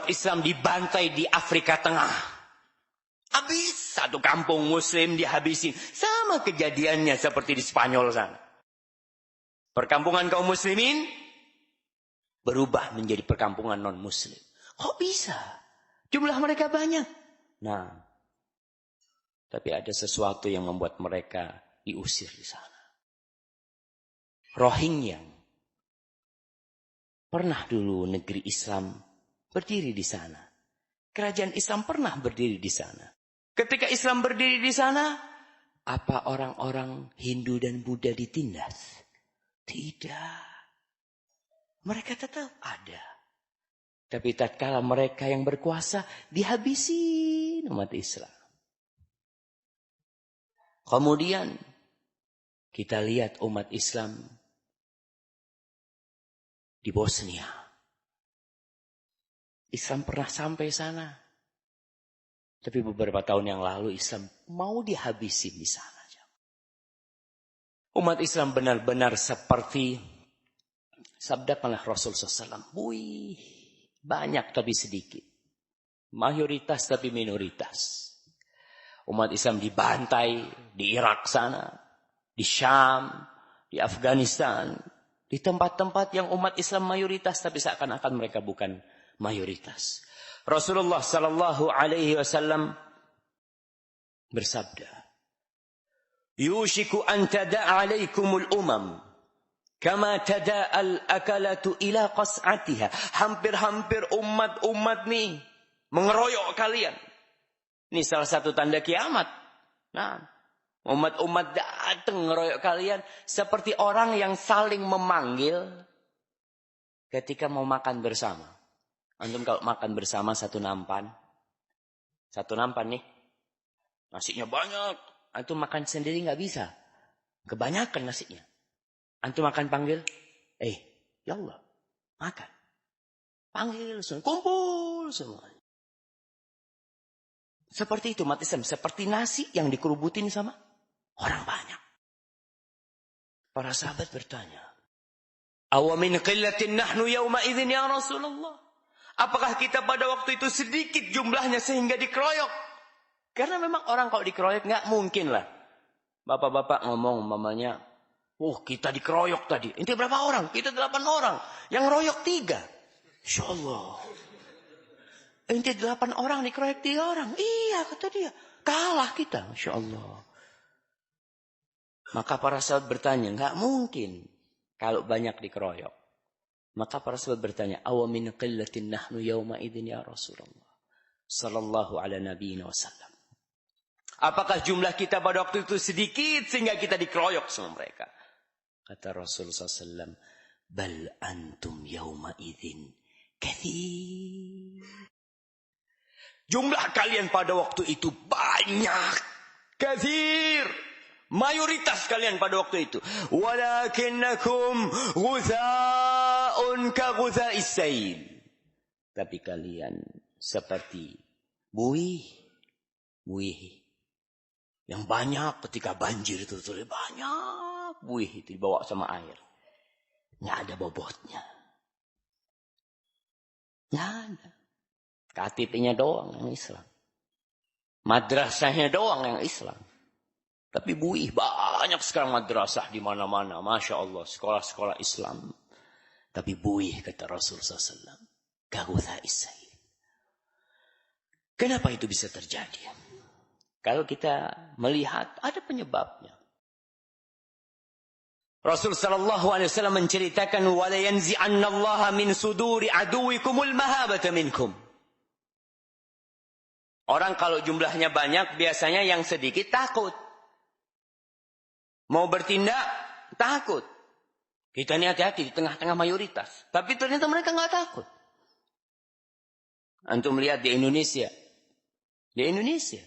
Islam dibantai di Afrika Tengah. Habis satu kampung Muslim dihabisin. Sama kejadiannya seperti di Spanyol sana. Perkampungan kaum Muslimin berubah menjadi perkampungan non-Muslim. Kok bisa? Jumlah mereka banyak. Nah, tapi ada sesuatu yang membuat mereka diusir di sana. Rohingya. Pernah dulu negeri Islam berdiri di sana. Kerajaan Islam pernah berdiri di sana. Ketika Islam berdiri di sana, apa orang-orang Hindu dan Buddha ditindas? Tidak. Mereka tetap ada. Tapi tatkala mereka yang berkuasa, dihabisi umat Islam. Kemudian, kita lihat umat Islam di Bosnia. Islam pernah sampai sana. Tapi beberapa tahun yang lalu Islam mau dihabisin di sana. Umat Islam benar-benar seperti sabdakanlah Rasul SAW. Wih, banyak tapi sedikit. Mayoritas tapi minoritas. Umat Islam dibantai di Irak sana. Di Syam. Di Afghanistan. Di tempat-tempat yang umat Islam mayoritas tapi seakan-akan mereka bukan mayoritas. Rasulullah sallallahu alaihi wasallam bersabda, "Yushiku an tada'a 'alaikumul umam kama tada'al akalatu ila qas'atiha." Hampir-hampir umat-umat nih mengeroyok kalian. Ini salah satu tanda kiamat. Nah, umat-umat datang mengeroyok kalian seperti orang yang saling memanggil ketika mau makan bersama. Antum kalau makan bersama satu nampan nih, nasinya banyak. Antum makan sendiri nggak bisa, kebanyakan nasinya. Antum makan panggil, ya Allah, makan, panggil semua, kumpul semua. Seperti itu umat Islam, seperti nasi yang dikerubutin sama orang banyak. Para sahabat bertanya, "Awa min qillatin nahnu yawma idzin ya Rasulullah?" Apakah kita pada waktu itu sedikit jumlahnya sehingga dikeroyok? Karena memang orang kalau dikeroyok nggak mungkin lah. Bapak-bapak ngomong mamanya, kita dikeroyok tadi. Ini berapa orang? Kita 8 orang. Yang royok 3. Insya Allah. Ini 8 orang dikeroyok 3 orang. Iya kata dia. Kalah kita. Insya Allah. Maka para sahabat bertanya, nggak mungkin kalau banyak dikeroyok. Maka para sahabat bertanya, "Awa min qillatin nahnu yawma idzin ya Rasulullah sallallahu ala nabiyina wasallam." Apakah jumlah kita pada waktu itu sedikit sehingga kita dikeroyok sama mereka? Kata Rasulullah SAW, "Bal antum yawma idzin katsir." Jumlah kalian pada waktu itu banyak. Katsir. Mayoritas kalian pada waktu itu. Walakinnakum ghutha'un ka ghutha'is sail. Tapi kalian seperti buih. Yang banyak ketika banjir itu banyak buih itu dibawa sama air. Nggak ada bobotnya. Nggak ada. KTP-nya doang yang Islam. Madrasahnya doang yang Islam. Tapi buih banyak sekarang madrasah di mana-mana. Masya Allah, sekolah-sekolah Islam. Tapi buih kata Rasulullah SAW. Kagutha isai. Kenapa itu bisa terjadi? Kalau kita melihat ada penyebabnya. Rasulullah SAW menceritakan wala yanzi'anna Allah min suduri aduwikumul mahabata minkum. Orang kalau jumlahnya banyak biasanya yang sedikit takut. Mau bertindak, takut. Kita ini hati-hati di tengah-tengah mayoritas. Tapi ternyata mereka nggak takut. Antum lihat di Indonesia. Di Indonesia.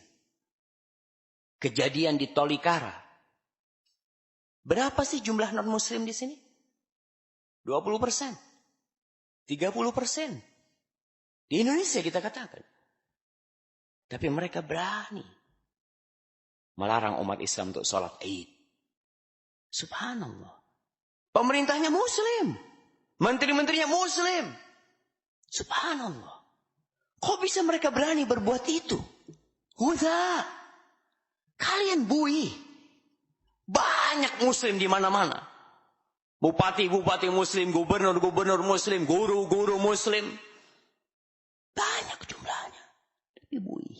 Kejadian di Tolikara. Berapa sih jumlah non-muslim di sini? 20%. 30%. Di Indonesia kita katakan. Tapi mereka berani melarang umat Islam untuk sholat Id. Subhanallah. Pemerintahnya muslim. Menteri-menterinya muslim. Subhanallah. Kok bisa mereka berani berbuat itu? Hudha. Kalian bui. Banyak muslim di mana-mana. Bupati-bupati muslim, gubernur-gubernur muslim, guru-guru muslim. Banyak jumlahnya. Tapi bui.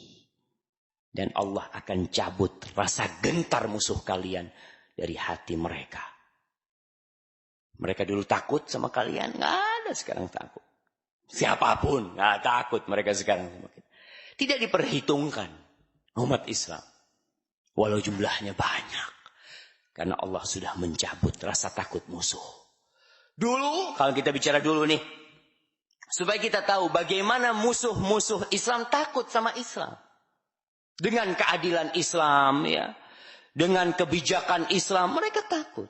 Dan Allah akan cabut rasa gentar musuh kalian dari hati mereka. Mereka dulu takut sama kalian. Nggak ada sekarang takut. Siapapun nggak takut mereka sekarang sama kita. Tidak diperhitungkan umat Islam. Walau jumlahnya banyak. Karena Allah sudah mencabut rasa takut musuh. Dulu, kalau kita bicara dulu nih. Supaya kita tahu bagaimana musuh-musuh Islam takut sama Islam. Dengan keadilan Islam, ya, dengan kebijakan Islam, mereka takut.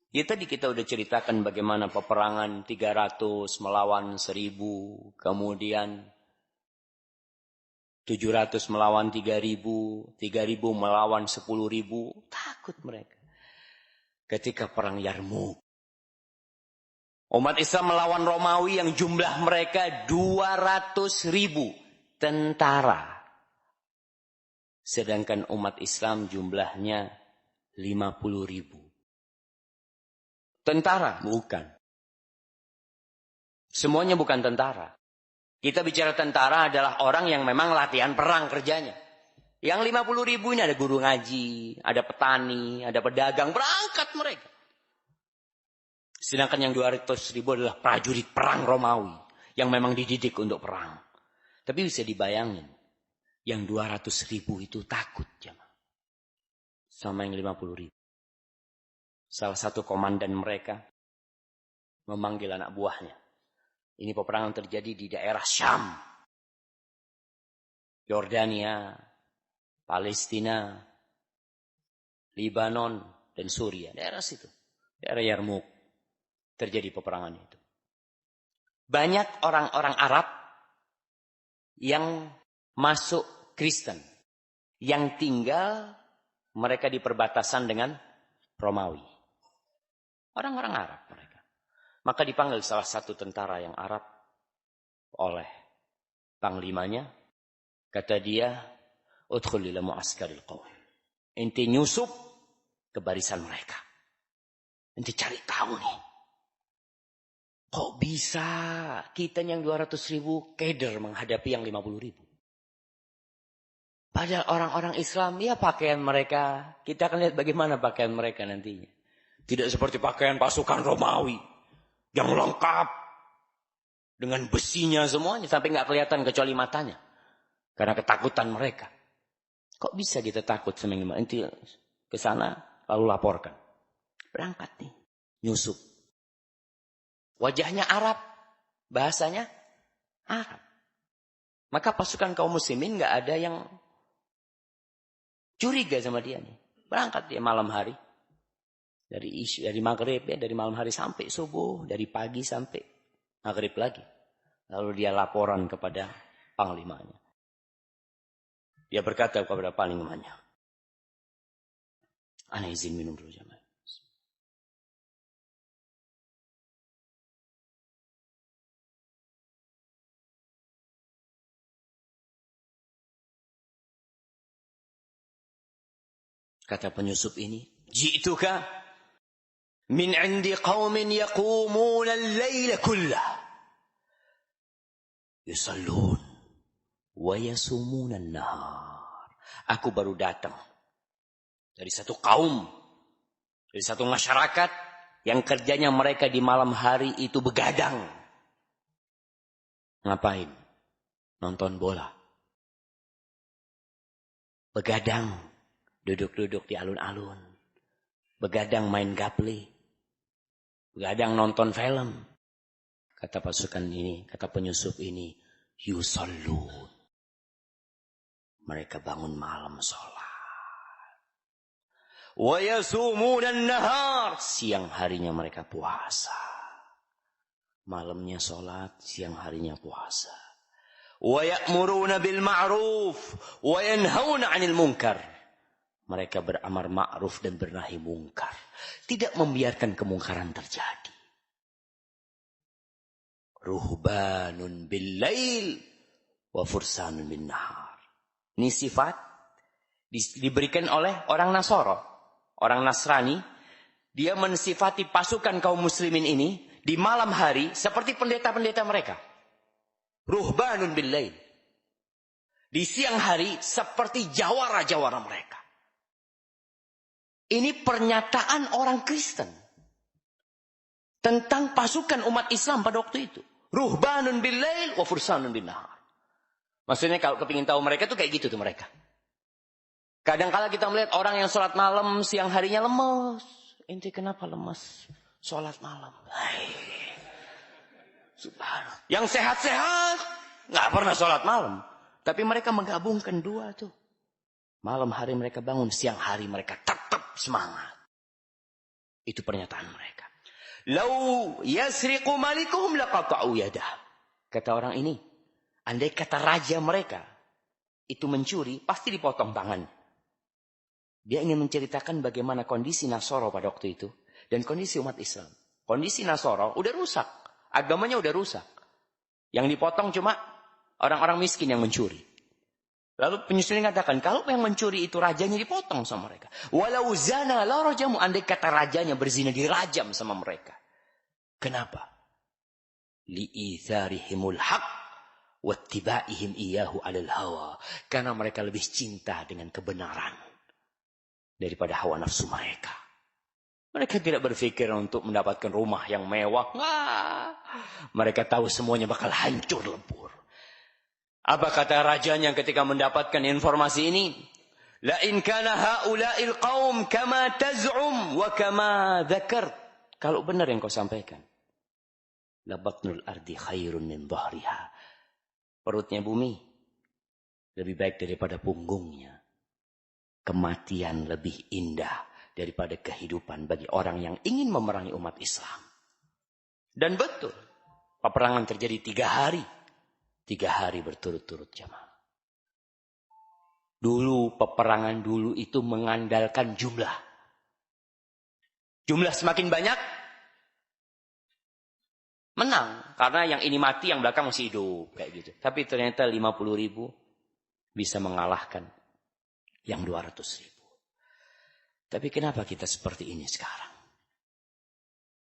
Ya tadi kita udah ceritakan bagaimana peperangan 300 melawan 1000, kemudian 700 melawan 3000, 3000 melawan 10.000, takut mereka. Ketika perang Yarmuk, umat Islam melawan Romawi yang jumlah mereka 200.000 tentara. Sedangkan umat Islam jumlahnya 50.000. Tentara? Bukan. Semuanya bukan tentara. Kita bicara tentara adalah orang yang memang latihan perang kerjanya. Yang 50.000 ini ada guru ngaji, ada petani, ada pedagang, berangkat mereka. Sedangkan yang 200.000 adalah prajurit perang Romawi. Yang memang dididik untuk perang. Tapi bisa dibayangin. Yang 200.000 itu takut jemaah. Sama yang 50.000. Salah satu komandan mereka memanggil anak buahnya. Ini peperangan terjadi di daerah Syam. Yordania, Palestina, Libanon, dan Suriah. Daerah situ. Daerah Yarmuk. Terjadi peperangan itu. Banyak orang-orang Arab yang masuk Kristen. Yang tinggal mereka di perbatasan dengan Romawi. Orang-orang Arab mereka. Maka dipanggil salah satu tentara yang Arab oleh panglimanya. Kata dia, udkhul ila mu'askaril qaum. Ente nyusup ke barisan mereka. Ente cari tahu nih. Kok bisa kita yang 200.000 keder menghadapi yang 50.000? Padahal orang-orang Islam, ya pakaian mereka. Kita akan lihat bagaimana pakaian mereka nantinya. Tidak seperti pakaian pasukan Romawi. Yang lengkap. Dengan besinya semuanya. Sampai nggak kelihatan kecuali matanya. Karena ketakutan mereka. Kok bisa kita takut seminggu? Nanti ke sana lalu laporkan. Berangkat nih. Nyusup. Wajahnya Arab. Bahasanya Arab. Maka pasukan kaum muslimin nggak ada yang curiga sama dia nih. Berangkat dia malam hari. Dari maghrib ya. Dari malam hari sampai subuh. Dari pagi sampai maghrib lagi. Lalu dia laporan kepada panglimanya. Dia berkata kepada panglimanya. Ana izin minum dulu jamaah. Kata penyusup ini, ji'tuka min 'indi qaumin yaqumuna al-laila kullah yusallun wa yasumuna an-nahar. Aku baru datang dari satu kaum, dari satu masyarakat yang kerjanya mereka di malam hari itu begadang. Ngapain? Nonton bola. Begadang. Duduk-duduk di alun-alun. Begadang main gaple. Begadang nonton film. Kata pasukan ini, kata penyusup ini, yusallun. Mereka bangun malam sholat. Wa yasumuna an-nahar. Siang harinya mereka puasa. Malamnya sholat, siang harinya puasa. Wa ya'muruna bil ma'ruf wa yanhauna 'anil munkar. Mereka beramar ma'ruf dan bernahi mungkar. Tidak membiarkan kemungkaran terjadi. Ruhbanun bil lail wa fursanun bin nahar. Ini sifat diberikan oleh orang Nasoro, orang Nasrani. Dia mensifati pasukan kaum muslimin ini di malam hari seperti pendeta-pendeta mereka. Ruhbanun bil lail. Di siang hari seperti jawara-jawara mereka. Ini pernyataan orang Kristen tentang pasukan umat Islam pada waktu itu. Ruhbanun bil lail wa fursanun bin nahar. Maksudnya kalau kepingin tahu mereka tuh kayak gitu tuh mereka. Kadang-kala kita melihat orang yang sholat malam siang harinya lemes. Ente kenapa lemes? Sholat malam. Subhanallah. Yang sehat-sehat nggak pernah sholat malam. Tapi mereka menggabungkan dua tuh. Malam hari mereka bangun, siang hari mereka tetap semangat. Itu pernyataan mereka. Lau yasriqu malikuhum laqata'u yadah. Kata orang ini, andai kata raja mereka itu mencuri, pasti dipotong tangan. Dia ingin menceritakan bagaimana kondisi Nasoro pada waktu itu. Dan kondisi umat Islam. Kondisi Nasoro udah rusak. Agamanya udah rusak. Yang dipotong cuma orang-orang miskin yang mencuri. Lalu penyusun katakan, kalau yang mencuri itu rajanya dipotong sama mereka. Walau zana la rajamu, andai kata rajanya berzina dirajam sama mereka. Kenapa? Li'itharihimul haq wattibaihim iyahu alal hawa. Karena mereka lebih cinta dengan kebenaran daripada hawa nafsu mereka. Mereka tidak berpikir untuk mendapatkan rumah yang mewah. Mereka tahu semuanya bakal hancur lebur. Apa kata rajanya ketika mendapatkan informasi ini? La in kana haula'il qaum kama taz'um wa kama dzakart. Kalau benar yang kau sampaikan. La batnul ardi khairun min dhahriha. Perutnya bumi lebih baik daripada punggungnya. Kematian lebih indah daripada kehidupan bagi orang yang ingin memerangi umat Islam. Dan betul, peperangan terjadi 3 hari. 3 hari berturut-turut jamaah. Dulu, peperangan dulu itu mengandalkan jumlah. Jumlah semakin banyak, menang. Karena yang ini mati, yang belakang masih hidup. Kayak gitu. Tapi ternyata 50.000 bisa mengalahkan yang 200.000. Tapi kenapa kita seperti ini sekarang?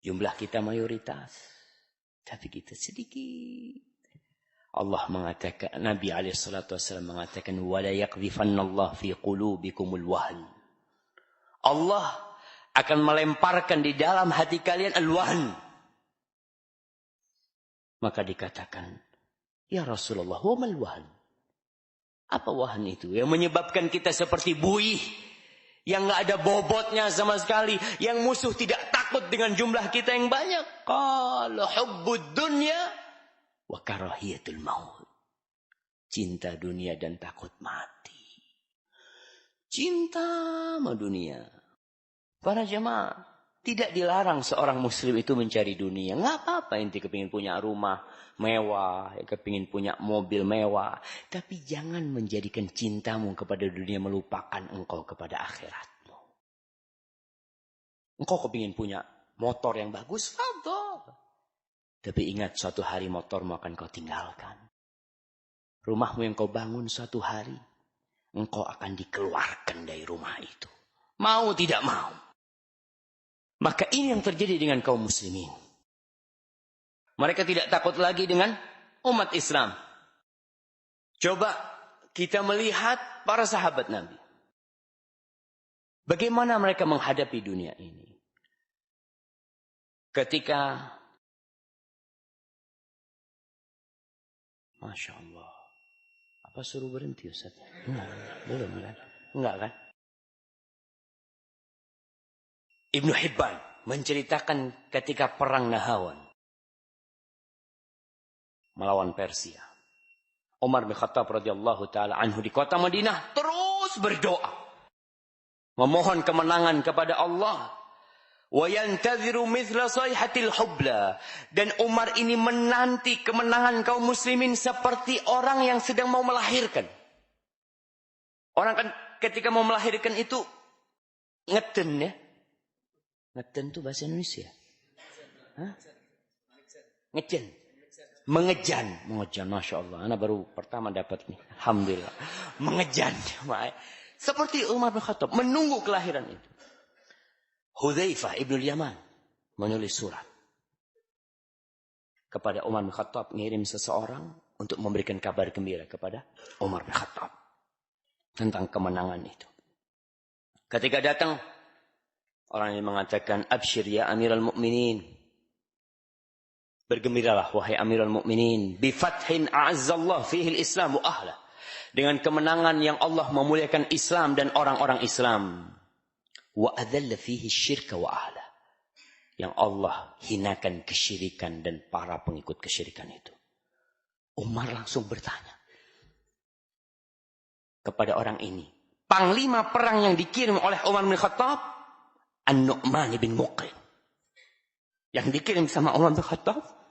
Jumlah kita mayoritas. Tapi kita sedikit. Allah mengatakan, Nabi SAW mengatakan, وَلَا يَقْذِفَنَّ اللَّهُ فِي قُلُوبِكُمُ الْوَهْنِ. Allah akan melemparkan di dalam hati kalian al-wahn. Maka dikatakan, Ya Rasulullah, wa mal wahn? Apa wahan itu? Yang menyebabkan kita seperti buih. Yang gak ada bobotnya sama sekali. Yang musuh tidak takut dengan jumlah kita yang banyak. Qala hubbud dunya wa karahiyatul maut. Cinta dunia dan takut mati. Cinta sama dunia. Para jemaah, tidak dilarang seorang muslim itu mencari dunia. Nggak apa-apa ente kepingin punya rumah mewah, kepingin punya mobil mewah. Tapi jangan menjadikan cintamu kepada dunia melupakan engkau kepada akhiratmu. Engkau kepingin punya motor yang bagus, fadhol. Tapi ingat suatu hari motormu akan kau tinggalkan. Rumahmu yang kau bangun suatu hari, engkau akan dikeluarkan dari rumah itu. Mau tidak mau. Maka ini yang terjadi dengan kaum muslimin. Mereka tidak takut lagi dengan umat Islam. Coba kita melihat para sahabat Nabi. Bagaimana mereka menghadapi dunia ini. Ketika, Masya Allah. Apa suruh berhenti Ustaz? Belum kan? Enggak kan? Ibnu Hibban menceritakan ketika perang Nahawan melawan Persia. Umar bin Khattab radhiyallahu taala anhu di kota Madinah terus berdoa, memohon kemenangan kepada Allah. Wa yantaziru mithla sayhatil hubla. Dan Umar ini menanti kemenangan kaum muslimin seperti orang yang sedang mau melahirkan. Orang kan ketika mau melahirkan itu ngeden ya. Ngeden itu bahasa Indonesia. Hah? Ngejen. Mengejan, Masya Allah. Anak baru pertama dapat nih. Alhamdulillah. Mengejan. Seperti Umar bin Khattab. Menunggu kelahiran itu. Hudzaifah ibn Yaman menulis surat. Kepada Umar bin Khattab. Ngirim seseorang untuk memberikan kabar gembira kepada Umar bin Khattab. Tentang kemenangan itu. Ketika datang. Orang yang mengatakan. Abshir ya Amiral Mu'minin. Bergembiralah wahai Amirul Mukminin bi fathin a'azzallahu fihi al-Islam wa ahla. Dengan kemenangan yang Allah memuliakan Islam dan orang-orang Islam. Wa adzalla fihi syirka wa ahla. Yang Allah hinakan kesyirikan dan para pengikut kesyirikan itu. Umar langsung bertanya kepada orang ini. Panglima perang yang dikirim oleh Umar bin Khattab, An-Nu'man bin Muqrin. Yang dikirim sama Umar bin Khattab,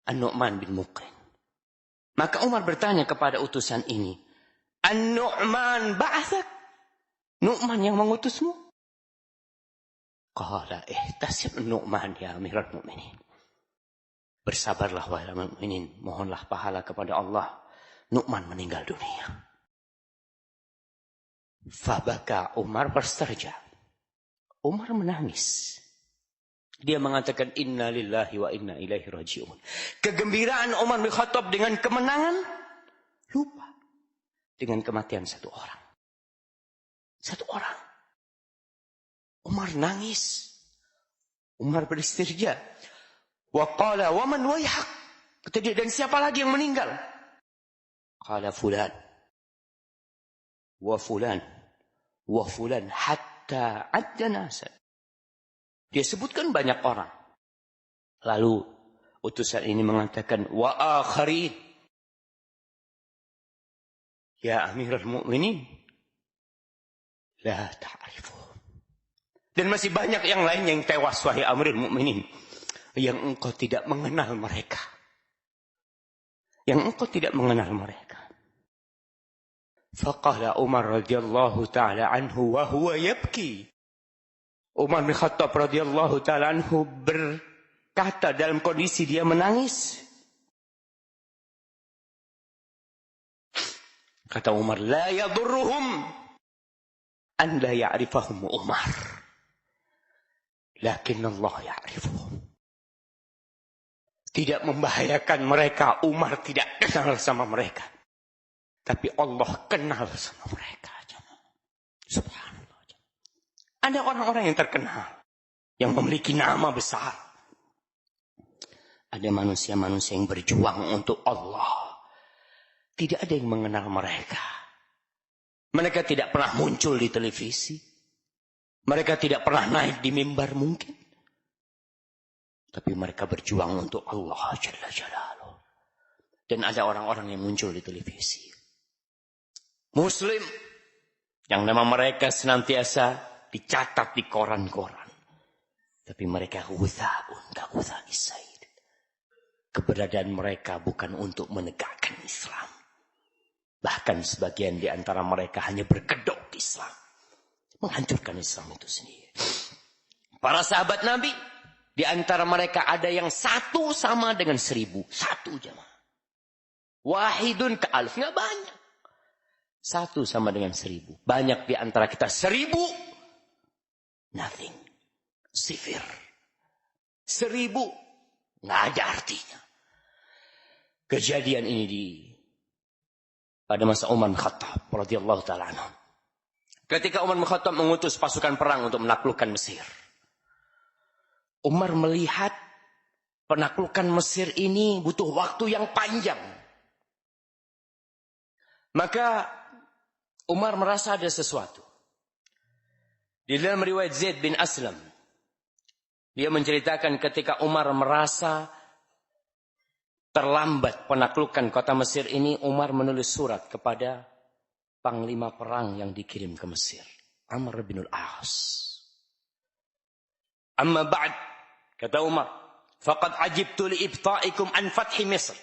An-Nu'man bin Muqrin. Maka Umar bertanya kepada utusan ini, An-Nu'man ba'athak? Nu'man yang mengutusmu? Qala ihtasib Nu'man ya Amirul Mukminin. Bersabarlah wahai mukminin, mohonlah pahala kepada Allah. Nu'man meninggal dunia. Fabaka Umar bersterja. Umar menangis. Dia mengatakan inna lillahi wa inna ilaihi raji'un. Kegembiraan Umar bin Khattab dengan kemenangan lupa dengan kematian satu orang. Satu orang. Umar nangis. Umar beristirja. Wa qala wa man wayhak? Kata dia, dan siapa lagi yang meninggal? Qala fulan. Wa fulan. Wa fulan hatta adda nasa. Dia sebutkan banyak orang. Lalu utusan ini mengatakan wa akharin. Ya Amirul Mukminin, la ta'rifu. Dan masih banyak yang lain yang tewas wahai Amirul Mukminin, yang engkau tidak mengenal mereka. Yang engkau tidak mengenal mereka. Faqala Umar radhiyallahu ta'ala anhu wa huwa yabki. Umar bin Khattab radhiyallahu ta'ala anhu berkata dalam kondisi dia menangis. Kata Umar, la yadurruhum an la ya'rifahum Umar. Lakin Allah ya'rifuhum. Tidak membahayakan mereka, Umar tidak kenal sama mereka. Tapi Allah kenal sama mereka. Subhanallah. Ada orang-orang yang terkenal. Yang memiliki nama besar. Ada manusia-manusia yang berjuang untuk Allah. Tidak ada yang mengenal mereka. Mereka tidak pernah muncul di televisi. Mereka tidak pernah naik di mimbar mungkin. Tapi mereka berjuang untuk Allah Jalla Jalaluh. Dan ada orang-orang yang muncul di televisi. Muslim. Yang nama mereka senantiasa dicatat di koran-koran. Tapi mereka ghutha'un kaghutha'is-said. Keberadaan mereka bukan untuk menegakkan Islam. Bahkan sebagian di antara mereka hanya berkedok Islam. Menghancurkan Islam itu sendiri. Para sahabat Nabi, di antara mereka ada yang satu sama dengan 1000. Satu jamaah. Wahidun ke alf. Nggak banyak. Satu sama dengan 1000. Banyak di antara kita 1000. Nothing. Sifir. 1000. Nggak ada artinya. Kejadian ini pada masa Umar bin Khattab radhiyallahu ta'ala anhu. Ketika Umar bin Khattab mengutus pasukan perang untuk menaklukkan Mesir. Umar melihat penaklukan Mesir ini butuh waktu yang panjang. Maka Umar merasa ada sesuatu. Di dalam riwayat Zaid bin Aslam, dia menceritakan ketika Umar merasa terlambat penaklukan kota Mesir ini, Umar menulis surat kepada panglima perang yang dikirim ke Mesir, Amr bin al-As. Amma ba'd, kata Umar, faqad ajibtu li ibta'ikum an fathi Misr.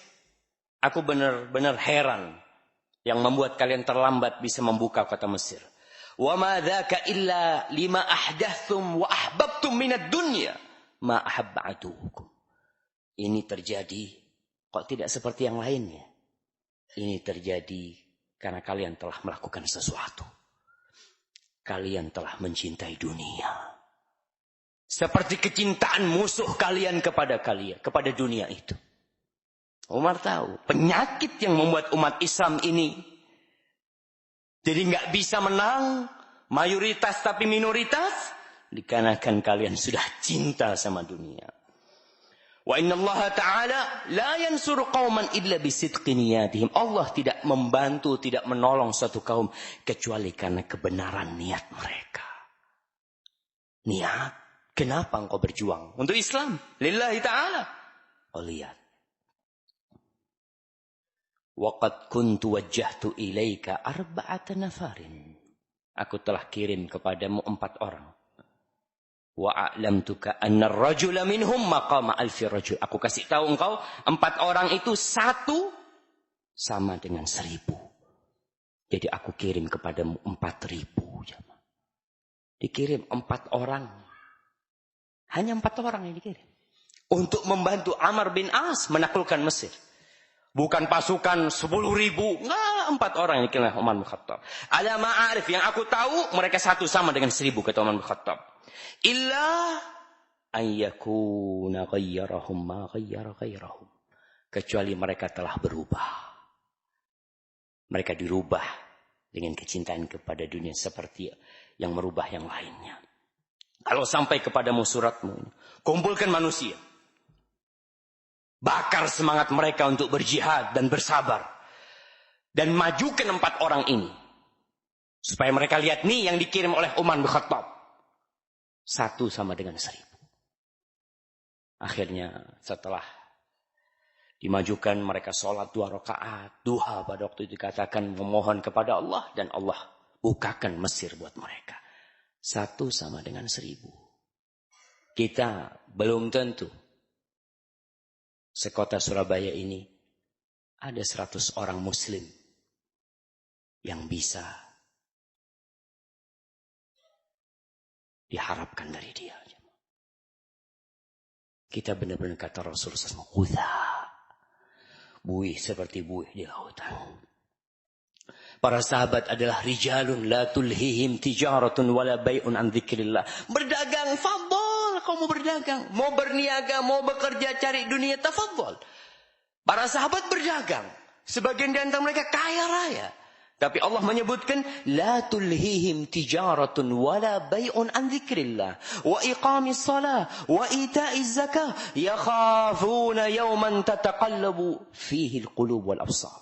Aku benar-benar heran yang membuat kalian terlambat bisa membuka kota Mesir. Wa ma dzaka illa lima ahdathtum wa ahbabtum minad dunya ma ahabba adukum. Ini terjadi kok tidak seperti yang lainnya. Ini terjadi karena kalian telah melakukan sesuatu. Kalian telah mencintai dunia. Seperti kecintaan musuh kalian kepada dunia itu. Umar tahu penyakit yang membuat umat Islam ini jadi nggak bisa menang, mayoritas tapi minoritas, dikarenakan kalian sudah cinta sama dunia. Wa innallaha ta'ala la yansuru qauman illa bisidqi niyatihim. Allah tidak membantu, tidak menolong suatu kaum kecuali karena kebenaran niat mereka. Niat, kenapa engkau berjuang untuk Islam? Lillahi ta'ala. Oh lihat. Waqad kuntu wajjahtu ilaika arba'ata nafarin. Aku telah kirim kepadamu 4 orang. Wa a'lamtuka anna ar-rajula minhum maqama alfi rajul. Aku kasih tahu engkau 4 orang itu satu sama dengan 1000. Jadi aku kirim kepadamu 4000. Dikirim 4 orang. Hanya 4 orang yang dikirim. Untuk membantu Amr bin As menaklukkan Mesir. Bukan pasukan 10.000. Enggak, 4 orang yang dikirim Umar bin Khattab. Ala ma'arif, yang aku tahu mereka satu sama dengan 1000 kata Umar bin Khattab. Illa ayyakuna ghayyarahum ma ghayyara ghayrahum. Kecuali mereka telah berubah. Mereka dirubah dengan kecintaan kepada dunia seperti yang merubah yang lainnya. Kalau sampai kepadamu suratmu, kumpulkan manusia. Bakar semangat mereka untuk berjihad dan bersabar. Dan majukan 4 orang ini. Supaya mereka lihat nih yang dikirim oleh Umar bin Khattab. Satu sama dengan 1000. Akhirnya setelah dimajukan mereka sholat 2 rakaat. Duha pada waktu itu dikatakan memohon kepada Allah. Dan Allah bukakan Mesir buat mereka. Satu sama dengan 1000. Kita belum tentu. Sekota Surabaya ini ada 100 orang muslim yang bisa diharapkan dari dia. Kita benar-benar kata Rasulullah SAW, buih seperti buih di lautan. Para sahabat adalah rijalun la tulhihim tijaratun wala bai'un an dzikrillah. Berdagang, fadhol, kau mau berdagang, mau berniaga, mau bekerja cari dunia, tafadhol. Para sahabat berdagang, sebagian di antara mereka kaya raya. Tapi Allah menyebutkan la tulhihim tijaratun wala bai'un an dzikrillah wa iqamis shalah wa ita'iz zakah yakhafuna yawman tataqallabu fihi alqulub wal absar.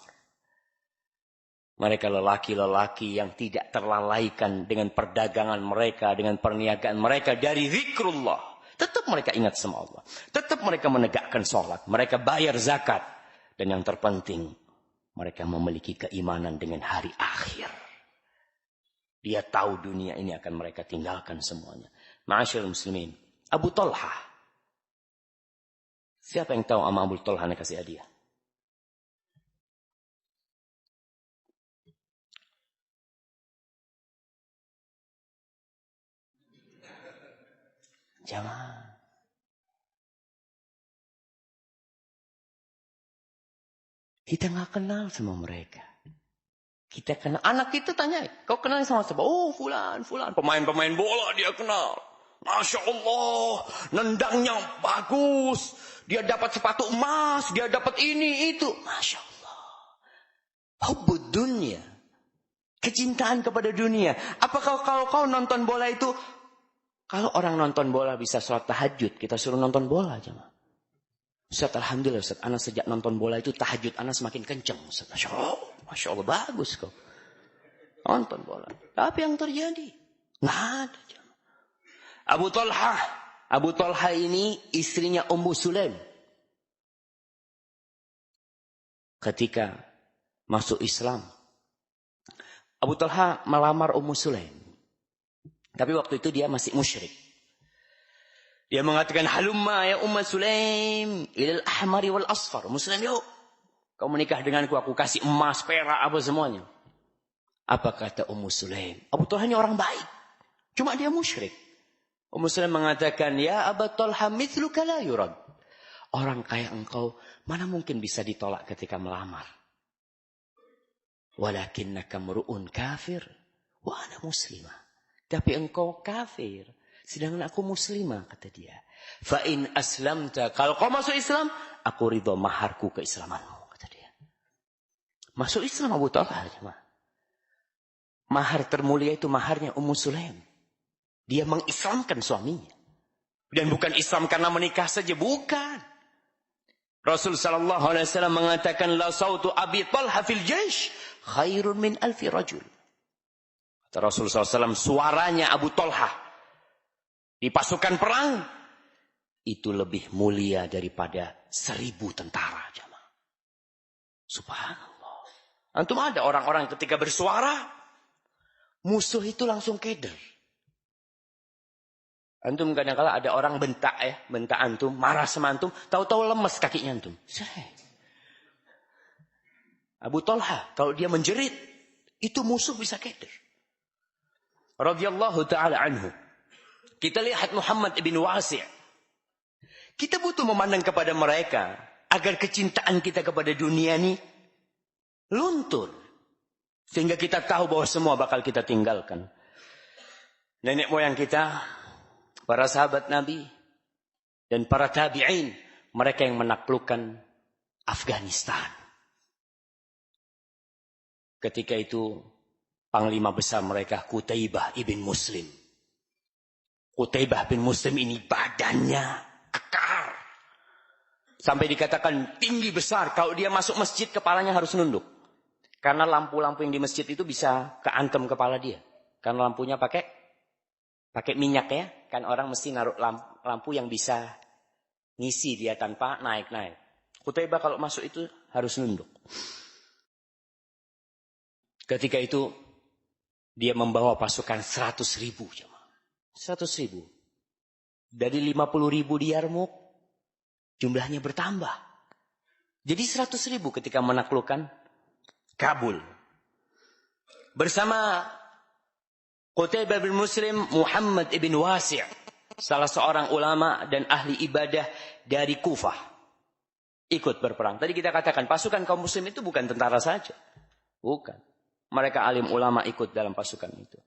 Mereka lelaki-lelaki yang tidak terlalaikan dengan perdagangan mereka, dengan perniagaan mereka dari zikrullah. Tetap mereka ingat sama Allah. Tetap mereka menegakkan sholat. Mereka bayar zakat. Dan yang terpenting, mereka memiliki keimanan dengan hari akhir. Dia tahu dunia ini akan mereka tinggalkan semuanya. Ma'asyiral muslimin. Abu Talha. Siapa yang tahu sama Abu Talha yang kasih hadiah? Jangan. Kita nggak kenal sama mereka. Kita kenal. Anak kita tanya, kau kenal sama siapa? Oh, fulan. Pemain-pemain bola dia kenal. Masya Allah, nendangnya bagus. Dia dapat sepatu emas, dia dapat ini, itu. Masya Allah. Hubbud dunia. Kecintaan kepada dunia. Apakah kalau kau nonton bola itu, kalau orang nonton bola bisa sholat tahajud, kita suruh nonton bola aja. Ustaz, alhamdulillah Ustaz, anak sejak nonton bola itu tahajud anak semakin kenceng. Ustaz, Masya Allah, bagus kok. Nonton bola. Tapi yang terjadi, nggak ada. Abu Talha ini istrinya Ummu Sulaim. Ketika masuk Islam, Abu Talha melamar Ummu Sulaim. Tapi waktu itu dia masih musyrik. Dia mengatakan, halumma ya Ummu Sulaim ilal ahmari wal asfar. Ummu Sulaim, yuk, kau menikah denganku, aku kasih emas, perak, apa semuanya. Apa kata Ummu Sulaim? Abu Talha ini orang baik. Cuma dia musyrik. Ummu Sulaim mengatakan, ya Abu Talha mithluka la yurad. Orang kayak engkau, mana mungkin bisa ditolak ketika melamar. Walakinnaka mru'un kafir, wa ana muslimah. Tapi engkau kafir, sedangkan aku muslimah, kata dia. Fa in aslamta, kalau kau masuk Islam, aku ridho maharku keislamanmu, kata dia. Masuk Islam Abu Talha. Mahar termulia itu maharnya Ummu Sulaim. Dia mengislamkan suaminya. Dan bukan Islam karena menikah saja, bukan. Rasul sallallahu alaihi wasallam mengatakan, la sautu Abi Talha fil jaish khairun min alfi rajul. Kata Rasul sallallahu alaihi wasallam, suaranya Abu Talha di pasukan perang itu lebih mulia daripada 1000 tentara, jamaah. Subhanallah. Antum ada orang-orang ketika bersuara, musuh itu langsung keder. Antum kadang-kala ada orang bentak antum, marah sama antum, tahu-tahu lemes kakinya antum. Abu Talha, kalau dia menjerit, itu musuh bisa keder. Radhiyallahu ta'ala anhu. Kita lihat Muhammad ibn Wasi'. Kita butuh memandang kepada mereka, agar kecintaan kita kepada dunia ini luntur. Sehingga kita tahu bahwa semua bakal kita tinggalkan. Nenek moyang kita, para sahabat Nabi, dan para tabi'in, mereka yang menaklukkan Afghanistan. Ketika itu, panglima besar mereka, Qutaibah ibn Muslim. Qutaibah bin Muslim ini badannya kekar. Sampai dikatakan tinggi besar, kalau dia masuk masjid, kepalanya harus nunduk. Karena lampu-lampu yang di masjid itu bisa keantem kepala dia. Karena lampunya pakai minyak ya. Kan orang mesti naruh lampu yang bisa ngisi dia tanpa naik-naik. Qutaibah kalau masuk itu harus nunduk. Ketika itu dia membawa pasukan 100.000 jemaah. 100.000. Dari 50.000 di Yarmuk jumlahnya bertambah. Jadi 100.000 ketika menaklukkan Kabul. Bersama Qutaibah bin Muslim, Muhammad ibn Wasi', salah seorang ulama dan ahli ibadah dari Kufah, ikut berperang. Tadi kita katakan pasukan kaum muslim itu bukan tentara saja. Bukan. Mereka alim ulama ikut dalam pasukan itu.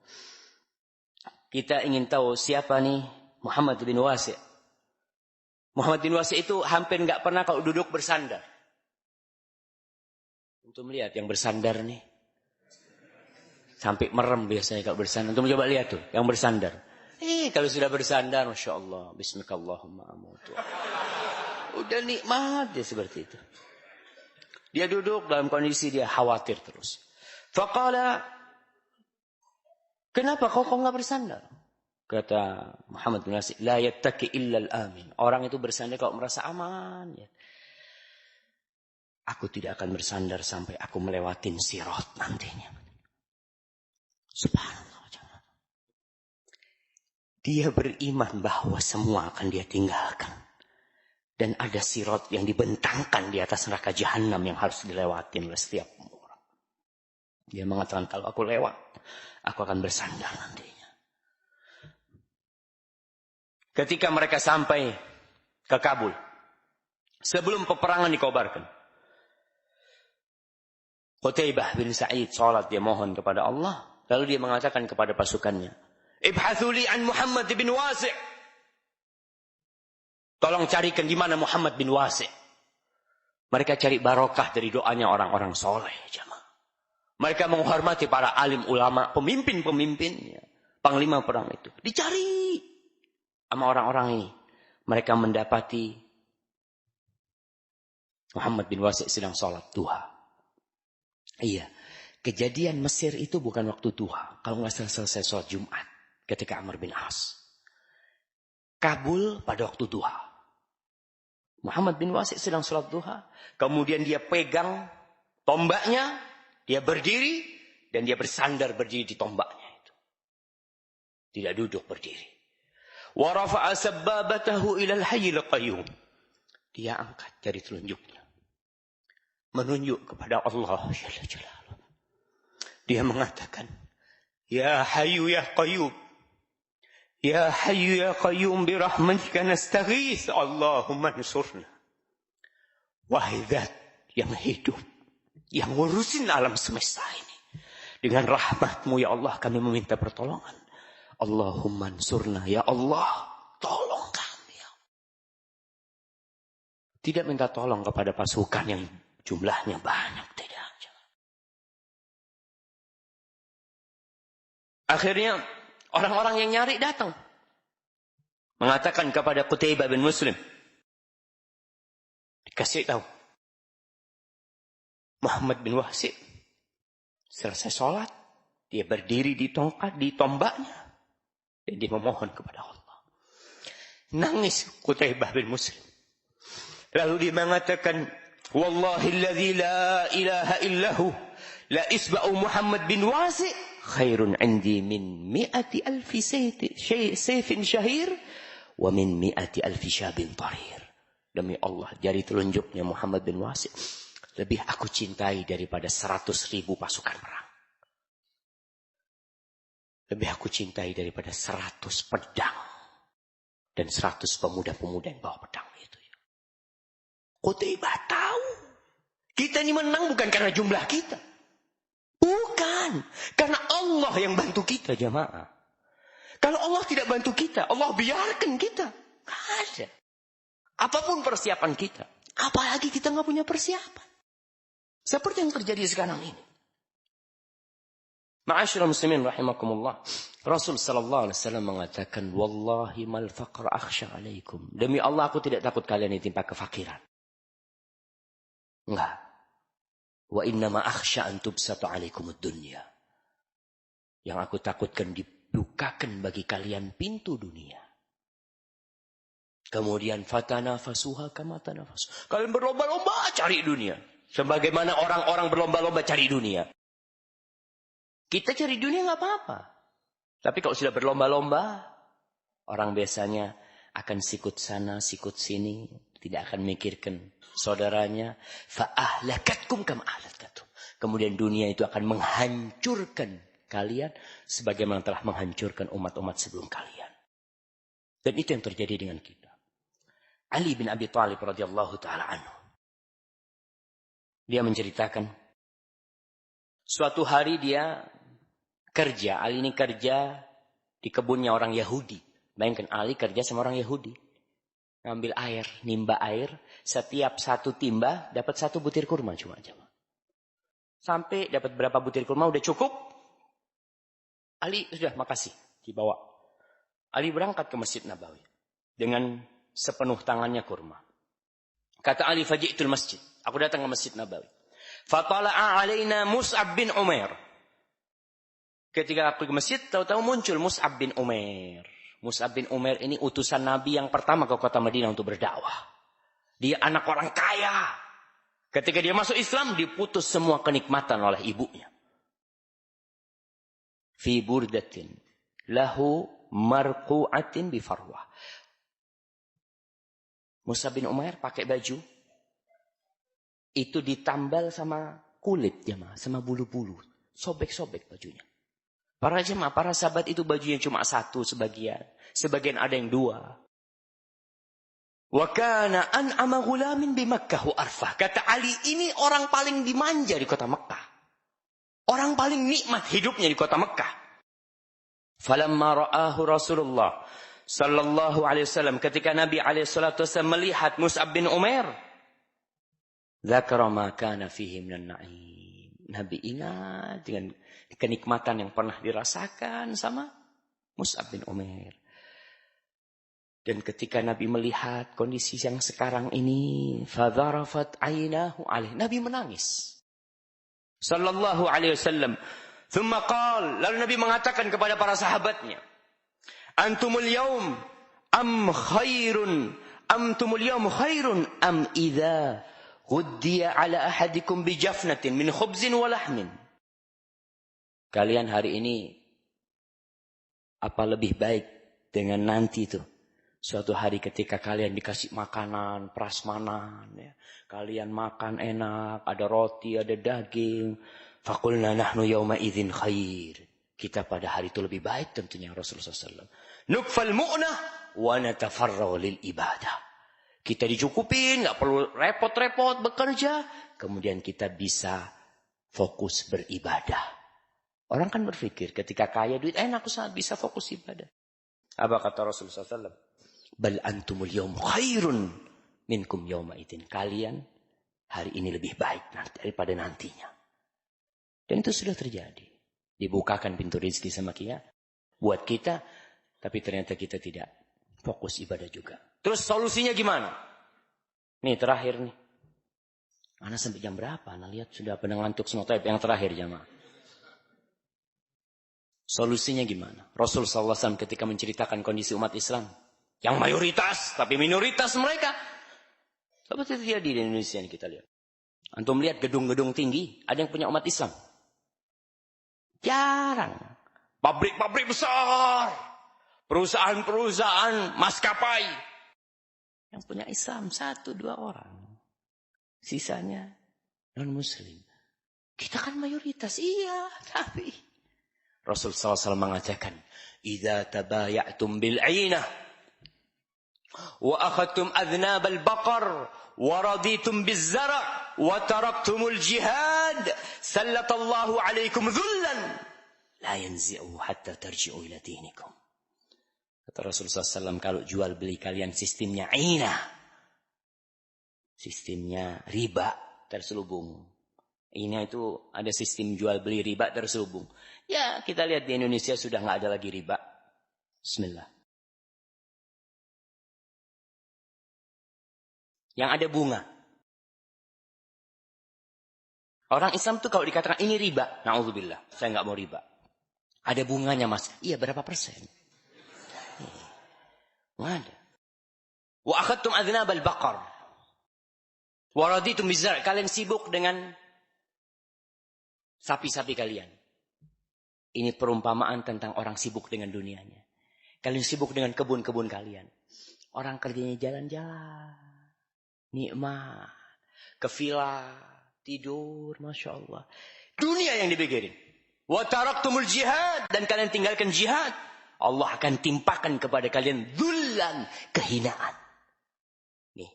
Kita ingin tahu siapa nih Muhammad bin Wasi'. Muhammad bin Wasi' itu hampir enggak pernah kalau duduk bersandar. Untuk melihat yang bersandar nih. Sampai merem biasanya kalau bersandar. Untuk coba lihat tuh yang bersandar. Kalau sudah bersandar, Masya Allah. Bismillahirrahmanirrahim. Amutu. Udah nikmat dia seperti itu. Dia duduk dalam kondisi dia khawatir terus. Faqala, kenapa kau nggak bersandar? Kata Muhammad bin Wasi', la yattaki illa al-amin. Orang itu bersandar kalau merasa aman. Ya. Aku tidak akan bersandar sampai aku melewatin sirat nantinya. Subhanallah. Dia beriman bahwa semua akan dia tinggalkan. Dan ada sirat yang dibentangkan di atas neraka jahanam yang harus dilewatin oleh setiap orang. Dia mengatakan kalau aku lewat, aku akan bersandar nantinya. Ketika mereka sampai ke Kabul, sebelum peperangan dikobarkan, Qutaibah bin Sa'id salat, dia mohon kepada Allah. Lalu dia mengatakan kepada pasukannya, Ibhathu li an Muhammad bin Wasi'. Tolong carikan di mana Muhammad bin Wasi'. Mereka cari barokah dari doanya orang-orang soleh. Jamaah. Mereka menghormati para alim ulama, pemimpin-pemimpinnya. Panglima perang itu. Dicari sama orang-orang ini. Mereka mendapati Muhammad bin Wasi' sedang sholat duha. Iya. Kejadian Mesir itu bukan waktu duha. Kalau nggak selesai sholat Jumat. Ketika Amr bin As. Kabul pada waktu duha. Muhammad bin Wasi' sedang sholat duha. Kemudian dia pegang tombaknya. Dia berdiri. Dan dia bersandar berdiri di tombaknya itu. Tidak duduk berdiri. Wa rafa'a sabbabatahu ilal hayyil qayyum. Dia angkat jari telunjuknya. Menunjuk kepada Allah Jalla Jalaluh. Dia mengatakan, Ya Hayyu Ya Qayyum. Ya Hayyu Ya Qayyum birahmatika nastaghits. Allahumma ansurna. Wahai zat yang hidup, yang ngurusin alam semesta ini. Dengan rahmat-Mu ya Allah kami meminta pertolongan. Allahumma ansurna ya Allah. Tolong kami ya. Tidak minta tolong kepada pasukan yang jumlahnya banyak. Tidak. Akhirnya orang-orang yang nyari datang. Mengatakan kepada Qutaibah bin Muslim. Dikasih tahu. Muhammad bin Wahsi. Selesai sholat. Dia berdiri di tombaknya. Dan dia memohon kepada Allah. Nangis Qutaibah bin Muslim. Lalu dia mengatakan. Wallahi alladhi la ilaha illahu. La isba'u Muhammad bin Wahsi. Khairun indi min 100,000 sayfin syahir. Wa min 100,000 syabin tarir. Demi Allah, jari telunjuknya Muhammad bin Wahsi lebih aku cintai daripada 100,000 pasukan perang. Lebih aku cintai daripada 100 pedang. Dan 100 pemuda-pemuda yang bawa pedang itu. Qutaibah tahu. Kita ini menang bukan karena jumlah kita. Bukan. Karena Allah yang bantu kita, jamaah. Kalau Allah tidak bantu kita, Allah biarkan kita. Nggak ada. Apapun persiapan kita. Apalagi kita nggak punya persiapan. Seperti yang terjadi sekarang ini. Ma'asyiral muslimin rahimakumullah. Rasul sallallahu alaihi wasallam mengatakan, wallahi mal faqr akhsha alaikum. Demi Allah aku tidak takut kalian ditimpa kefakiran. Enggak. Wa innama akhsha an tubsata alaikumud dunya. Yang aku takutkan dibukakan bagi kalian pintu dunia. Kemudian fatanafasuha kama tanafasu. Kalian berlomba-lomba cari dunia. Sebagaimana orang-orang berlomba-lomba cari dunia. Kita cari dunia enggak apa-apa. Tapi kalau sudah berlomba-lomba, orang biasanya akan sikut sana, sikut sini, tidak akan mikirkan saudaranya. Fa'ahlakatkum kama ahlakatum. Kemudian dunia itu akan menghancurkan kalian sebagaimana telah menghancurkan umat-umat sebelum kalian. Dan itu yang terjadi dengan kita. Ali bin Abi Thalib radhiyallahu taala anhu. Dia menceritakan suatu hari dia kerja. Ali ini kerja di kebunnya orang Yahudi. Bayangkan Ali kerja sama orang Yahudi. Ngambil air, nimba air. Setiap satu timba dapat 1 butir kurma cuma. Sampai dapat berapa butir kurma udah cukup. Ali sudah makasih dibawa. Ali berangkat ke Masjid Nabawi dengan sepenuh tangannya kurma. Kata Ali, faji'tul masjid. Aku datang ke Masjid Nabawi. Fatala'a alaina Mus'ab bin Umair. Ketika aku ke masjid, tahu-tahu muncul Mus'ab bin Umair. Mus'ab bin Umair ini utusan Nabi yang pertama ke kota Madinah untuk berdakwah. Dia anak orang kaya. Ketika dia masuk Islam, diputus semua kenikmatan oleh ibunya. Fi burdatin lahu marqu'atin bifarwah. Mus'ab bin Umair pakai baju. Itu ditambal sama kulit jemaah, sama bulu-bulu. Sobek-sobek bajunya. Para jemaah, para sahabat itu bajunya cuma 1 sebagian. Sebagian ada yang 2. Wa kana an'ama ghulamin bi Makkah wa arfah. Kata Ali, ini orang paling dimanja di kota Mekah. Orang paling nikmat hidupnya di kota Mekah. Falamma ra'ahu Rasulullah sallallahu alaihi wasallam, ketika Nabi alaihi salatu wasallam melihat Mus'ab bin Umair, dzakara ma kana fihi minan na'im. Nabi ingat dengan kenikmatan yang pernah dirasakan sama Mus'ab bin Umair. Dan ketika Nabi melihat kondisi yang sekarang ini, fadharafat aynahu alaih. Nabi menangis. Sallallahu alaihi wasallam. Thumma qala, lalu Nabi mengatakan kepada para sahabatnya, antumul yaum am khairun, antumul yaum khairun am idza ghuddiya ala ahadikum bi jafnatin min khubzin wa lahmin. Kalian hari ini apa lebih baik dengan nanti itu? Suatu hari ketika kalian dikasih makanan, prasmanan, ya. Kalian makan enak, ada roti, ada daging. Faqulna nahnu yawma idzin khair. Kita pada hari itu lebih baik tentunya Rasulullah SAW. Nukfal mu'nah wa natafarraw lil ibadah. Kita dicukupin, nggak perlu repot-repot bekerja. Kemudian kita bisa fokus beribadah. Orang kan berpikir ketika kaya duit enak, aku sangat bisa fokus ibadah. Apa kata Rasulullah SAW? Bal antumul yawm khairun minkum yawma idin. Kalian hari ini lebih baik daripada nantinya. Dan itu sudah terjadi. Dibukakan pintu rezeki sama kita, buat kita, tapi ternyata kita tidak fokus ibadah juga. Terus solusinya gimana? Nih terakhir nih. Ana sampai jam berapa? Ana lihat sudah pada ngantuk semua. Tapi yang terakhir jamaah. Solusinya gimana? Rasul SAW ketika menceritakan kondisi umat Islam. Yang mayoritas, tapi minoritas mereka. Seperti terjadi di Indonesia ini kita lihat. Antum lihat gedung-gedung tinggi, ada yang punya umat Islam. Jarang. Pabrik-pabrik besar. Perusahaan-perusahaan maskapai. Yang punya Islam 1-2 orang. Sisanya non-muslim. Kita kan mayoritas. Iya. Tapi Rasul SAW mengatakan. Idza tabayatum bil'inah. Wa akhadtum adnab al-baqar. Wa raditum bizzara' wa taraktumul jihad. Sallatallahu alaikum dhullan. La yanzi'u hatta tarji'u ila dinikum. Kata Rasulullah SAW, kalau jual beli kalian sistemnya inah. Sistemnya riba terselubung. Inah itu ada sistem jual beli riba terselubung. Ya kita lihat di Indonesia sudah nggak ada lagi riba. Bismillah. Yang ada bunga. Orang Islam tuh kalau dikatakan ini riba. Na'udzubillah, saya nggak mau riba. Ada bunganya mas. Iya berapa persen? Nggak ada. Wa akhadtum adnab al-baqar. Wa raditum bizzar'. Kalian sibuk dengan sapi-sapi kalian. Ini perumpamaan tentang orang sibuk dengan dunianya. Kalian sibuk dengan kebun-kebun kalian. Orang kerjanya jalan-jalan. Nikmat. Ke villa. Tidur. Masya Allah. Dunia yang dipikirin. Wa taraktumul jihad. Dan kalian tinggalkan jihad. Allah akan timpakan kepada kalian dhullan, kehinaan. Nih,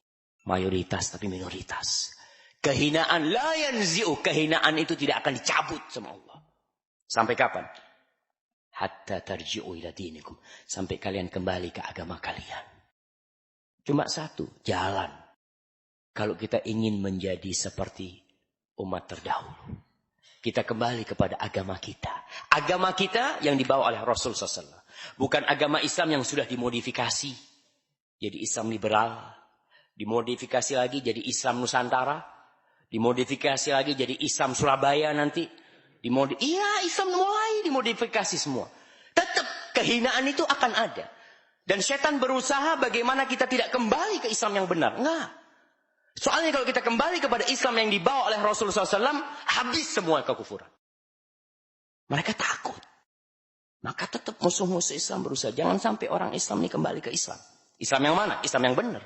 mayoritas tapi minoritas. Kehinaan la yanzi'u, kehinaan itu tidak akan dicabut sama Allah. Sampai kapan? Hatta tarji'u ila dinikum, sampai kalian kembali ke agama kalian. Cuma satu jalan. Kalau kita ingin menjadi seperti umat terdahulu. Kita kembali kepada agama kita. Agama kita yang dibawa oleh Rasul SAW. Bukan agama Islam yang sudah dimodifikasi. Jadi Islam liberal. Dimodifikasi lagi jadi Islam Nusantara. Dimodifikasi lagi jadi Islam Surabaya nanti. Iya Islam mulai dimodifikasi semua. Tetap kehinaan itu akan ada. Dan setan berusaha bagaimana kita tidak kembali ke Islam yang benar. Enggak. Soalnya kalau kita kembali kepada Islam yang dibawa oleh Rasulullah SAW, habis semua kekufuran. Mereka takut. Maka tetap musuh-musuh Islam berusaha. Jangan sampai orang Islam ini kembali ke Islam. Islam yang mana? Islam yang benar.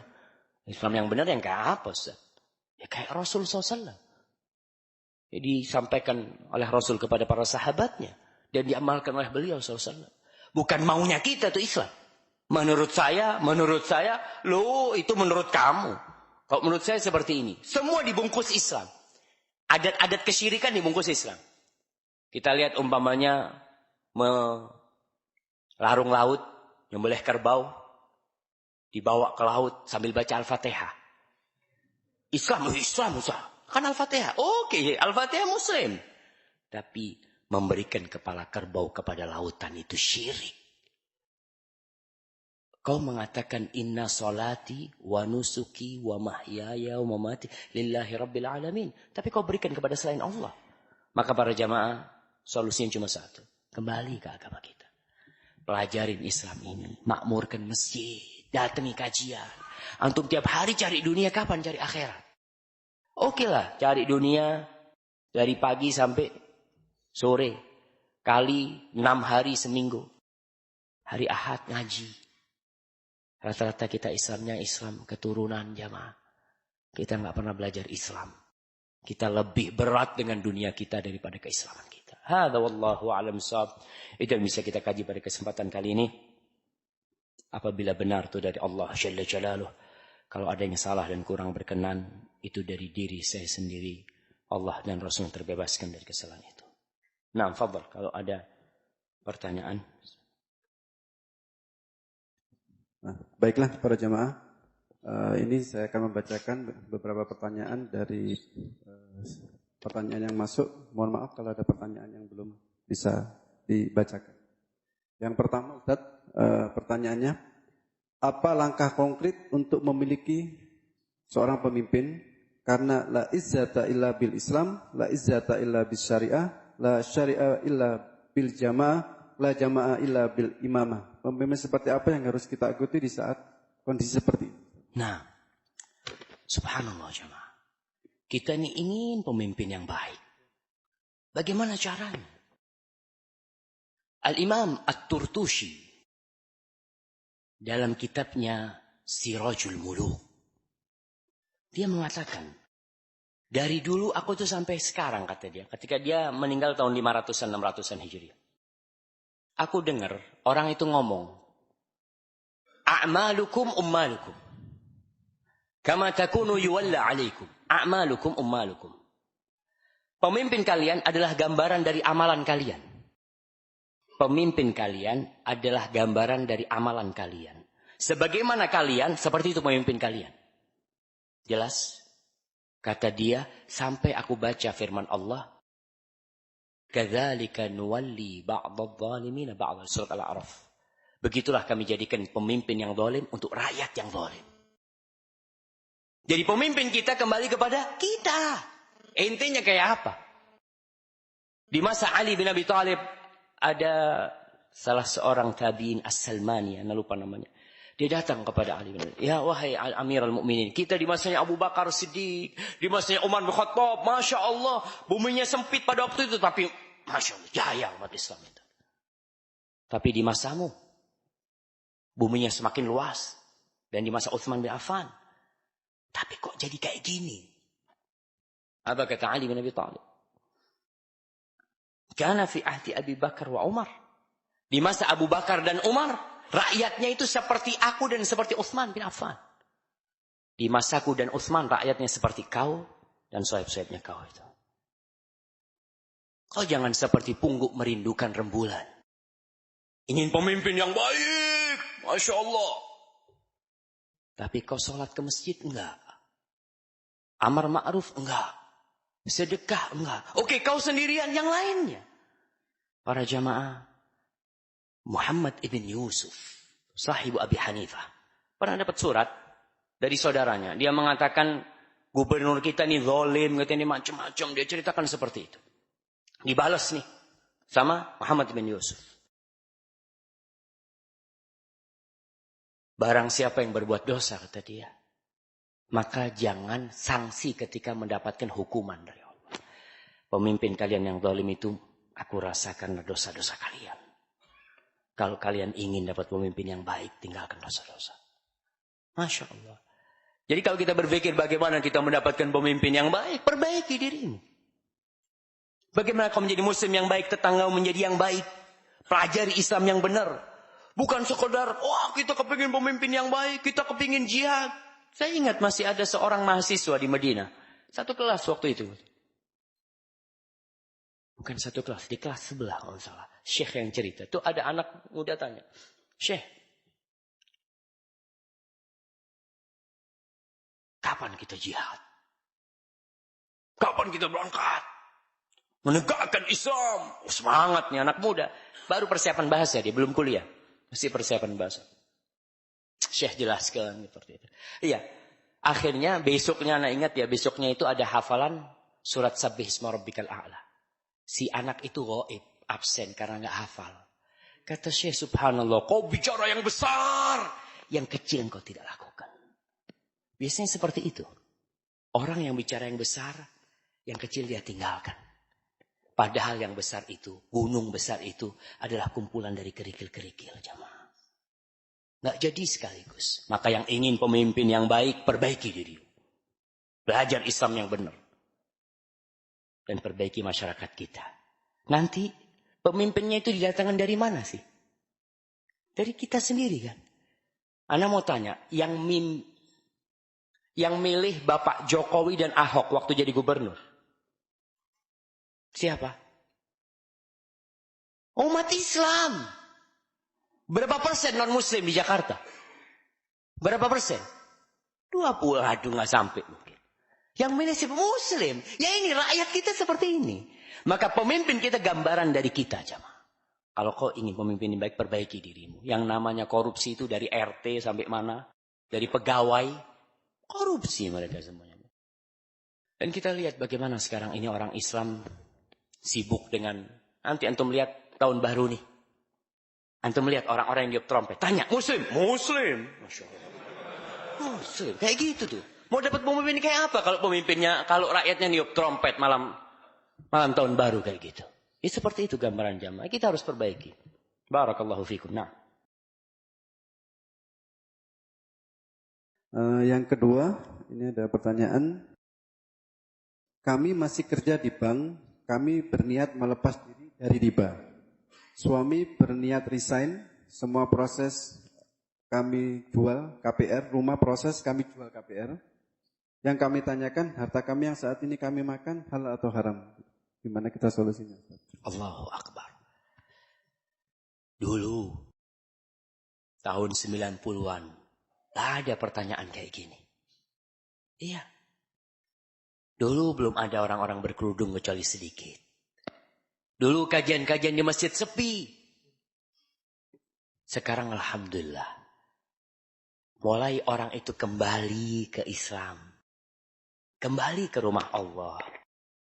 Islam yang benar yang kayak apa, Ustaz? Ya kayak Rasulullah SAW. Jadi disampaikan oleh Rasul kepada para sahabatnya. Dan diamalkan oleh beliau SAW. Bukan maunya kita itu Islam. Menurut saya, loh itu menurut kamu. Kalau menurut saya seperti ini. Semua dibungkus Islam. Adat-adat kesyirikan dibungkus Islam. Kita lihat umpamanya melarung laut, nyembelih kerbau, dibawa ke laut sambil baca Al-Fatihah. Islam. Kan Al-Fatihah. Oke, Al-Fatihah Muslim. Tapi memberikan kepala kerbau kepada lautan itu syirik. Kau mengatakan inna salati wa nusuki wa mahyaya wa mamati lillahi rabbil alamin. Tapi kau berikan kepada selain Allah. Maka para jamaah solusinya cuma satu. Kembali ke agama kita. Pelajarin Islam ini. Makmurkan masjid. Datangi kajian. Antum tiap hari cari dunia, kapan cari akhirat? Oke lah, cari dunia dari pagi sampai sore. Kali 6 hari seminggu. Hari Ahad ngaji. Rata-rata kita Islamnya Islam keturunan jamaah. Kita nggak pernah belajar Islam. Kita lebih berat dengan dunia kita daripada keislaman kita. Hadza wallahu a'lam bissawab. Itu yang bisa kita kaji pada kesempatan kali ini. Apabila benar itu dari Allah Jalla Jalaluh. Kalau ada yang salah dan kurang berkenan, itu dari diri saya sendiri. Allah dan Rasul terbebaskan dari kesalahan itu. Nah, fadhal, kalau ada pertanyaan. Nah, baiklah para jamaah. Ini saya akan membacakan beberapa pertanyaan dari pertanyaan yang masuk. Mohon maaf kalau ada pertanyaan yang belum bisa dibacakan. Yang pertama, Ustaz, pertanyaannya, apa langkah konkret untuk memiliki seorang pemimpin? Karena la izzata illa bil Islam, la izzata illa bis syariah, la syariah illa bil jamaah, la jamaah illa bil imamah. Pemimpin seperti apa yang harus kita ikuti di saat kondisi seperti ini? Nah, subhanallah jemaah. Kita ini ingin pemimpin yang baik. Bagaimana caranya? Al-Imam At-Turtushi dalam kitabnya Sirajul Muluk, dia mengatakan, dari dulu aku tuh sampai sekarang, kata dia, ketika dia meninggal tahun 500-an, 600-an Hijriah, aku dengar orang itu ngomong, a'malukum ummalukum, kama takunu yuwalla alaikum, a'malukum ummalukum. Pemimpin kalian adalah gambaran dari amalan kalian. Pemimpin kalian adalah gambaran dari amalan kalian. Sebagaimana kalian, seperti itu pemimpin kalian. Jelas? Kata dia, sampai aku baca firman Allah, kadzalika nuwalli ba'dadh dhalimina ba'dad, surat Al-A'raf. Begitulah kami jadikan pemimpin yang zalim untuk rakyat yang zalim. Jadi pemimpin kita kembali kepada kita. Intinya kayak apa? Di masa Ali bin Abi Thalib, ada salah seorang tabi'in As-Salmani, saya lupa namanya. Dia datang kepada Ali bin Abi Thalib. Ya wahai Amirul Mukminin, kita di masanya Abu Bakar Siddiq, di masanya Umar bin Khattab, Masya Allah, buminya sempit pada waktu itu, tapi Masya Allah, jaya umat Islam itu. Tapi di masamu, buminya semakin luas. Dan di masa Utsman bin Affan. Tapi kok jadi kayak gini? Apa kata Ali bin Abi Thalib? Kana fi ahdi Abi Bakar wa Umar. Di masa Abu Bakar dan Umar, rakyatnya itu seperti aku dan seperti Utsman bin Affan. Di masaku dan Utsman, rakyatnya seperti kau dan sahib-sahibnya kau itu. Kau jangan seperti pungguk merindukan rembulan. Ingin pemimpin yang baik, Masya Allah. Tapi kau sholat ke masjid enggak? Amar ma'ruf enggak? Sedekah enggak? Oke, kau sendirian, yang lainnya. Para jamaah, Muhammad ibn Yusuf, sahibu Abi Hanifah, pernah dapat surat dari saudaranya. Dia mengatakan, gubernur kita ini zalim, katanya ini macam-macam. Dia ceritakan seperti itu. Dibalas nih sama Muhammad ibn Yusuf. Barang siapa yang berbuat dosa, kata dia, maka jangan sanksi ketika mendapatkan hukuman dari Allah. Pemimpin kalian yang zalim itu, aku rasakan dosa-dosa kalian. Kalau kalian ingin dapat pemimpin yang baik, tinggalkan dosa-dosa. Masya Allah. Jadi kalau kita berpikir bagaimana kita mendapatkan pemimpin yang baik, perbaiki dirimu. Bagaimana kau menjadi muslim yang baik, tetangga menjadi yang baik. Pelajari Islam yang benar. Bukan sekedar, kita kepingin pemimpin yang baik, kita kepingin jihad. Saya ingat masih ada seorang mahasiswa di Madinah. Satu kelas waktu itu. Bukan satu kelas, di kelas sebelah kalau salah. Syekh yang cerita. Itu ada anak muda tanya. Syekh, kapan kita jihad? Kapan kita berangkat? Menegakkan Islam. Semangat nih anak muda. Baru persiapan bahasa, dia belum kuliah. Masih persiapan bahasa. Syekh jelaskan seperti itu. Iya. Akhirnya besoknya, anak ingat ya, besoknya itu ada hafalan surat Sabbih Isma Rabbikal A'la. Si anak itu ghaib, absen karena enggak hafal. Kata Syekh, subhanallah, kau bicara yang besar, yang kecil kau tidak lakukan. Biasanya seperti itu. Orang yang bicara yang besar, yang kecil dia tinggalkan. Padahal yang besar itu, gunung besar itu adalah kumpulan dari kerikil-kerikil jamaah. Nggak jadi sekaligus. Maka yang ingin pemimpin yang baik, perbaiki diri. Belajar Islam yang benar. Dan perbaiki masyarakat kita. Nanti pemimpinnya itu didatangkan dari mana sih? Dari kita sendiri kan. Ana mau tanya, yang yang milih Bapak Jokowi dan Ahok waktu jadi gubernur? Siapa? Umat Islam. Berapa persen non-muslim di Jakarta? Berapa persen? 20, aduh nggak sampai mungkin. Yang milih siapa? Muslim. Ya ini rakyat kita seperti ini. Maka pemimpin kita gambaran dari kita, jamaah. Kalau kau ingin pemimpin yang baik, perbaiki dirimu. Yang namanya korupsi itu dari RT sampai mana? Dari pegawai. Korupsi mereka semuanya. Dan kita lihat bagaimana sekarang ini orang Islam sibuk dengan, nanti antum lihat tahun baru nih. Antum lihat orang-orang yang niup trompet. Tanya, Muslim? Muslim. Masya Allah. Muslim. Kayak gitu tuh. Mau dapat pemimpin kayak apa kalau pemimpinnya, kalau rakyatnya niup trompet malam tahun baru kayak gitu. Ya seperti itu gambaran jamaah. Kita harus perbaiki. Barakallahu fikum. Nah. Yang kedua, ini ada pertanyaan. Kami masih kerja di bank, kami berniat melepas diri dari riba. Suami berniat resign, semua proses kami jual KPR, rumah proses kami jual KPR. Yang kami tanyakan, harta kami yang saat ini kami makan halal atau haram? Gimana kita solusinya? Allahu Akbar. Dulu, tahun 90-an. Tak ada pertanyaan kayak gini. Iya. Dulu belum ada orang-orang berkerudung kecuali sedikit. Dulu kajian-kajian di masjid sepi. Sekarang alhamdulillah. Mulai orang itu kembali ke Islam. Kembali ke rumah Allah.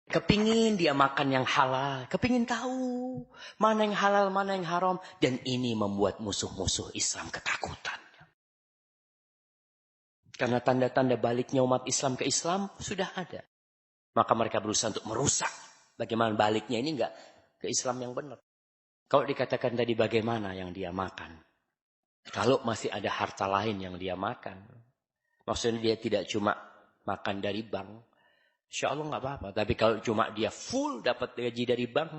Kepingin dia makan yang halal. Kepingin tahu mana yang halal, mana yang haram. Dan ini membuat musuh-musuh Islam ketakutan. Karena tanda-tanda baliknya umat Islam ke Islam sudah ada. Maka mereka berusaha untuk merusak. Bagaimana baliknya ini enggak ke Islam yang benar. Kalau dikatakan tadi bagaimana yang dia makan. Kalau masih ada harta lain yang dia makan. Maksudnya dia tidak cuma makan dari bank. Insya Allah enggak apa-apa. Tapi kalau cuma dia full dapat gaji dari bank.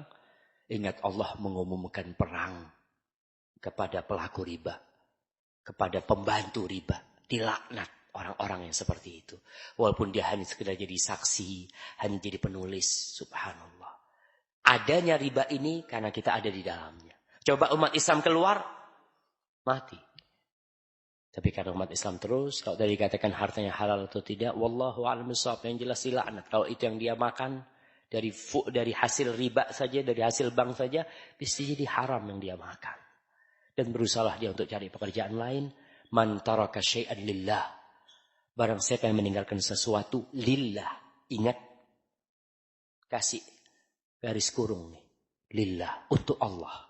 Ingat Allah mengumumkan perang. Kepada pelaku riba. Kepada pembantu riba. Dilaknat. Orang-orang yang seperti itu. Walaupun dia hanya sekedar jadi saksi. Hanya jadi penulis. Subhanallah. Adanya riba ini karena kita ada di dalamnya. Coba umat Islam keluar. Mati. Tapi karena umat Islam terus. Kalau tadi dikatakan hartanya halal atau tidak. Wallahu a'lam bishawab. Yang jelas dilaknat. Kalau itu yang dia makan. Dari hasil riba saja. Dari hasil bank saja. Bisa jadi haram yang dia makan. Dan berusahalah dia untuk cari pekerjaan lain. Man taraka syai'an lillah. Barang siapa yang meninggalkan sesuatu lillah. Ingat. Kasih garis kurung nih. Lillah. Untuk Allah.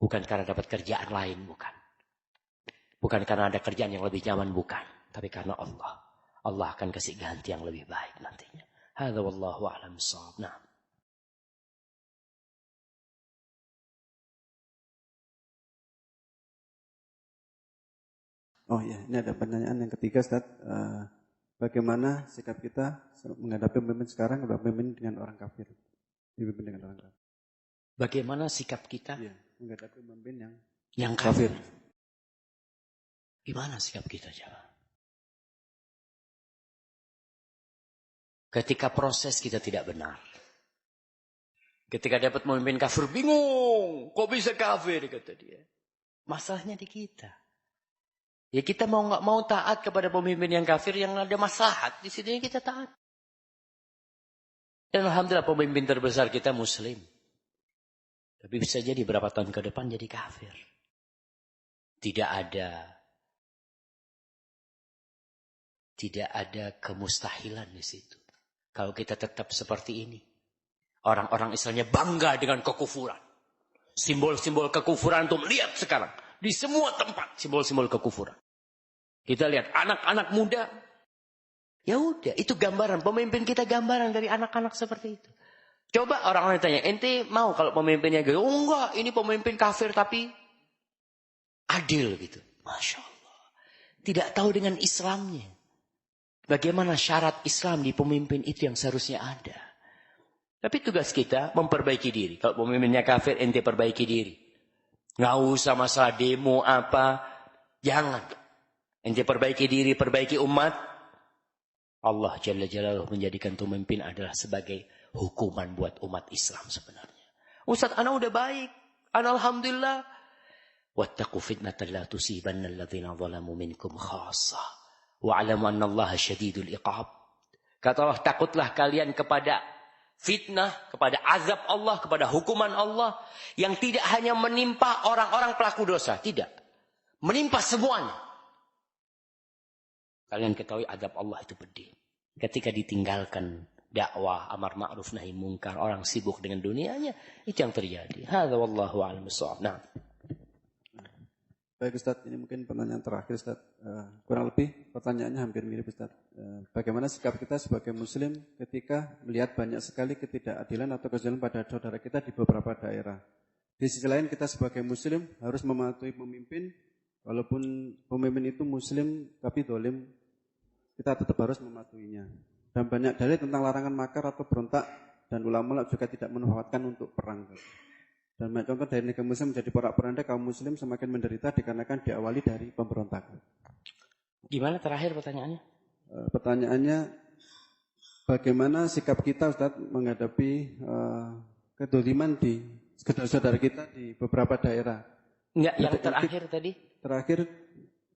Bukan karena dapat kerjaan lain. Bukan karena ada kerjaan yang lebih nyaman. Bukan. Tapi karena Allah. Allah akan kasih ganti yang lebih baik nantinya. Hadza wallahu a'lam bishawab. Nah. Oh ya, ini ada pertanyaan yang ketiga, Ustaz. Bagaimana sikap kita menghadapi pemimpin sekarang, pemimpin dengan orang kafir? Dipimpin dengan orang kafir. Bagaimana sikap kita? Ya, menghadapi pemimpin yang kafir. Gimana sikap kita, jemaah? Ketika proses kita tidak benar. Ketika dapat memimpin kafir, bingung. Kok bisa kafir, kata dia. Masalahnya di kita. Ya kita mau nggak mau taat kepada pemimpin yang kafir yang ada maslahat. Di sini kita taat. Dan alhamdulillah pemimpin terbesar kita muslim. Tapi bisa jadi berapa tahun ke depan jadi kafir. Tidak ada kemustahilan di situ. Kalau kita tetap seperti ini. Orang-orang Islamnya bangga dengan kekufuran. Simbol-simbol kekufuran itu lihat sekarang. Di semua tempat simbol-simbol kekufuran. Kita lihat anak-anak muda. Ya udah, itu gambaran. Pemimpin kita gambaran dari anak-anak seperti itu. Coba orang-orang tanya, ente mau kalau pemimpinnya gitu? Oh enggak, ini pemimpin kafir tapi adil gitu. Masya Allah. Tidak tahu dengan Islamnya. Bagaimana syarat Islam di pemimpin itu yang seharusnya ada. Tapi tugas kita memperbaiki diri. Kalau pemimpinnya kafir, ente perbaiki diri. Nggak usah masalah demo apa. Jangan. Ente perbaiki diri, perbaiki umat. Allah Jalla Jalaluhu menjadikan pemimpin adalah sebagai hukuman buat umat Islam sebenarnya. Ustaz, ana udah baik. Ana alhamdulillah. Wattaqu fitnatan la tusibanna alladhina zalamu minkum khassah. Wa'lamu anna Allaha syadidul iqab. Kata Allah, takutlah kalian kepada fitnah, kepada azab Allah, kepada hukuman Allah yang tidak hanya menimpa orang-orang pelaku dosa, tidak. Menimpa semuanya. Kalian ketahui azab Allah itu pedih. Ketika ditinggalkan dakwah, amar ma'ruf nahi mungkar, orang sibuk dengan dunianya, itu yang terjadi. Hadza wallahu a'lam bissawab. Nah. Baik Ustaz, ini mungkin pertanyaan terakhir Ustaz. Kurang lebih pertanyaannya hampir mirip Ustaz. Bagaimana sikap kita sebagai muslim ketika melihat banyak sekali ketidakadilan atau kezaliman pada saudara kita di beberapa daerah. Di sisi lain kita sebagai muslim harus mematuhi pemimpin, walaupun pemimpin itu muslim tapi dolim, kita tetap harus mematuhinya. Dan banyak dalil tentang larangan makar atau berontak, dan ulama juga tidak menuhatkan untuk perang. Dan banyak contoh dari negara muslim menjadi porak-poranda, kaum muslim semakin menderita dikarenakan diawali dari pemberontakan. Gimana terakhir pertanyaannya? Pertanyaannya, bagaimana sikap kita Ustaz menghadapi kedoliman di saudara-saudara kita di beberapa daerah? Enggak, yang terakhir tadi? Terakhir,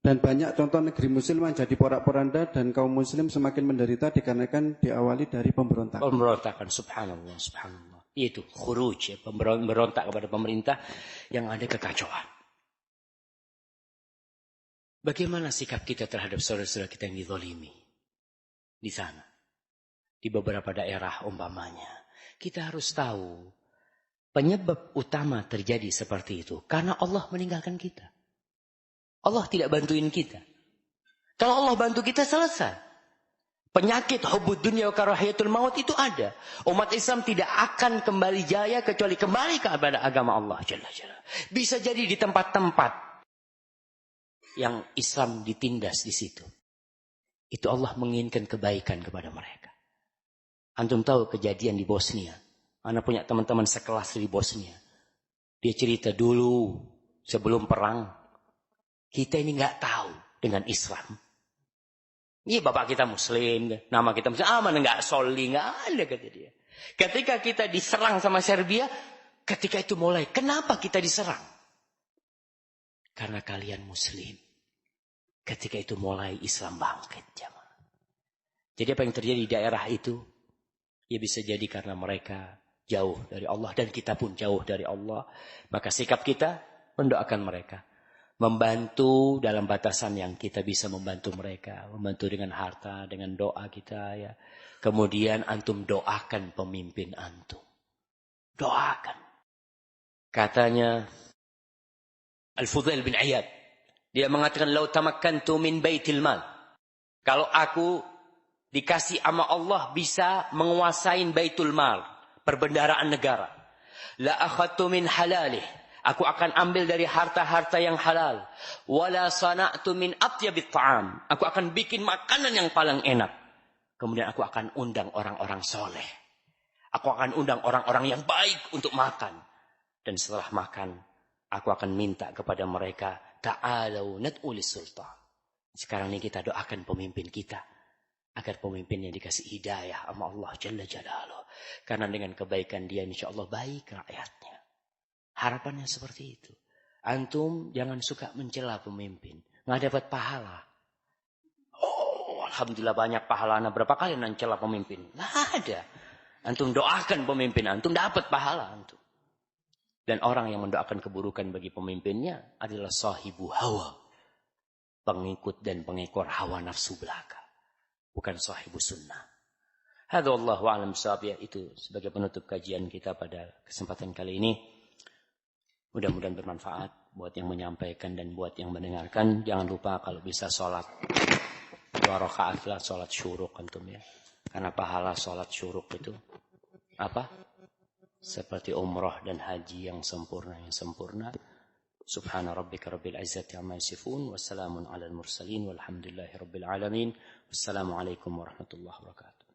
dan banyak contoh negeri muslim menjadi porak-poranda dan kaum muslim semakin menderita dikarenakan diawali dari pemberontakan. Pemberontakan, subhanallah, subhanallah. Itu khuruj, ya, pemberontak kepada pemerintah yang ada kekacauan. Bagaimana sikap kita terhadap saudara-saudara kita yang dizalimi di sana, di beberapa daerah umpamanya? Kita harus tahu penyebab utama terjadi seperti itu karena Allah meninggalkan kita. Allah tidak bantuin kita. Kalau Allah bantu kita, selesai. Penyakit hubbud dunya wa karahiyatul maut itu ada. Umat Islam tidak akan kembali jaya kecuali kembali kepada agama Allah Jalla Jalla. Bisa jadi di tempat-tempat yang Islam ditindas di situ. Itu Allah menginginkan kebaikan kepada mereka. Antum tahu kejadian di Bosnia. Anak punya teman-teman sekelas di Bosnia. Dia cerita dulu sebelum perang, kita ini nggak tahu dengan Islam. Iya, bapak kita muslim, nama kita muslim, mana nggak soli, nggak ada kata dia. Ketika kita diserang sama Serbia, ketika itu mulai, kenapa kita diserang? Karena kalian muslim. Ketika itu mulai Islam bangkit, jamaah. Jadi apa yang terjadi di daerah itu, ya bisa jadi karena mereka jauh dari Allah dan kita pun jauh dari Allah. Maka sikap kita mendoakan mereka. Membantu dalam batasan yang kita bisa membantu mereka. Membantu dengan harta, dengan doa kita. Ya. Kemudian antum doakan pemimpin antum. Doakan. Katanya Al-Fudail bin Iyad. Dia mengatakan, "Lau tamakkantu min baitil mal." Kalau aku dikasih sama Allah bisa menguasai baitul mal. Perbendaharaan negara. La akhadtu min halalih. Aku akan ambil dari harta-harta yang halal. Wala sana'tu min atyabit ta'am. Aku akan bikin makanan yang paling enak. Kemudian aku akan undang orang-orang soleh. Aku akan undang orang-orang yang baik untuk makan. Dan setelah makan, aku akan minta kepada mereka, ta'alau nad'ulis sultan. Sekarang ini kita doakan pemimpin kita. Agar pemimpinnya dikasih hidayah sama Allah Jalla Jalaluh. Karena dengan kebaikan dia, insya Allah baik rakyatnya. Harapannya seperti itu. Antum jangan suka mencela pemimpin. Nggak dapat pahala. Oh, alhamdulillah banyak pahala. Nah, berapa kali mencela pemimpin? Nggak ada. Antum doakan pemimpin antum, dapat pahala antum. Dan orang yang mendoakan keburukan bagi pemimpinnya adalah sahibu hawa. Pengikut dan pengekor hawa nafsu belaka. Bukan sahibu sunnah. Hadza wallahu a'lam bishawab. Itu sebagai penutup kajian kita pada kesempatan kali ini. Mudah-mudahan bermanfaat buat yang menyampaikan dan buat yang mendengarkan. Jangan lupa kalau bisa sholat 2 rakaat lah, sholat syuruk antum ya. Karena pahala sholat syuruk itu apa? Seperti umrah dan haji yang sempurna. Subhana rabbika rabbil izzati amma yasifun. Wassalamun ala al-mursalin. Walhamdulillahi rabbil alamin. Wassalamualaikum warahmatullahi wabarakatuh.